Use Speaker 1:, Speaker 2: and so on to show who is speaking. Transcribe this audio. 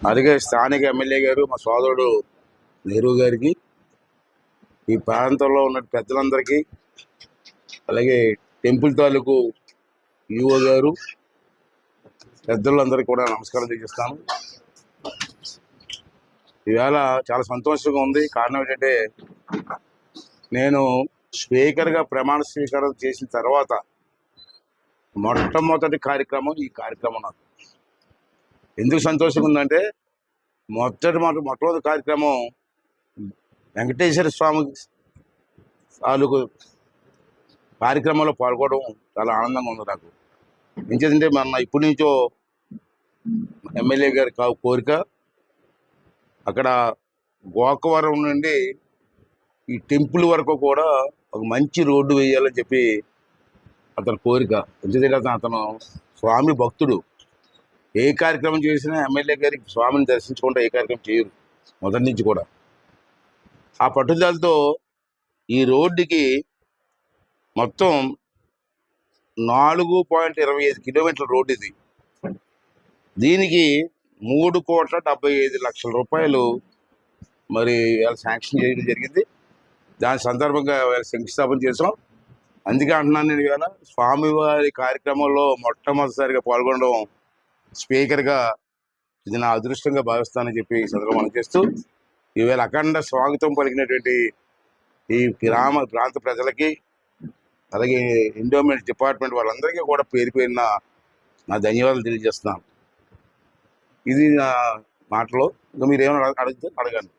Speaker 1: అలాగే స్థానిక ఎమ్మెల్యే గారు మా సోదరుడు నెహ్రూ గారికి, ఈ ప్రాంతంలో ఉన్న పెద్దలందరికీ, అలాగే టెంపుల్ తాలూకు ఈఓ గారు, పెద్దలందరికీ కూడా నమస్కారం తెలియజేస్తాను. ఈవేళ చాలా సంతోషంగా ఉంది. కారణం ఏంటంటే, నేను స్పీకర్గా ప్రమాణ స్వీకారం చేసిన తర్వాత మొట్టమొదటి కార్యక్రమం ఈ కార్యక్రమం. నాకు ఎందుకు సంతోషంగా ఉందంటే, మొట్టమొదటి కార్యక్రమం వెంకటేశ్వర స్వామి తాలూకు కార్యక్రమంలో పాల్గొనడం చాలా ఆనందంగా ఉంది నాకు. ఎందుకంటే మన ఇప్పటి నుంచో ఎమ్మెల్యే గారి కోరిక, అక్కడ గోకవరం నుండి ఈ టెంపుల్ వరకు కూడా ఒక మంచి రోడ్డు వేయాలని చెప్పి అతని కోరిక. ఎందుకంటే అతను స్వామి భక్తుడు. ఏ కార్యక్రమం చేసినా ఎమ్మెల్యే గారికి స్వామిని దర్శించకుండా ఏ కార్యక్రమం చేయరు మొదటి నుంచి కూడా. ఆ పట్టుదలతో ఈ రోడ్డుకి మొత్తం 4.25 కిలోమీటర్ల రోడ్డు ఇది. దీనికి 3,75,00,000 రూపాయలు మరి శాంక్షన్ చేయడం జరిగింది. దాని సందర్భంగా శంకుస్థాపన చేసాం. అందుకే అంటున్నాను, నేను ఇవాళ స్వామివారి కార్యక్రమంలో మొట్టమొదటిసారిగా పాల్గొనడం స్పీకర్గా ఇది నా అదృష్టంగా భావిస్తానని చెప్పి ఈ సందర్భం చేస్తూ, ఈవేళ అఖండ స్వాగతం పలికినటువంటి ఈ ప్రాంత ప్రజలకి, అలాగే ఎండోమెంట్ డిపార్ట్మెంట్ వాళ్ళందరికీ కూడా పేరు పేరున నా ధన్యవాదాలు తెలియజేస్తున్నాను. ఇది నా మాటలో. ఇంకా మీరు ఏమైనా అడగండి.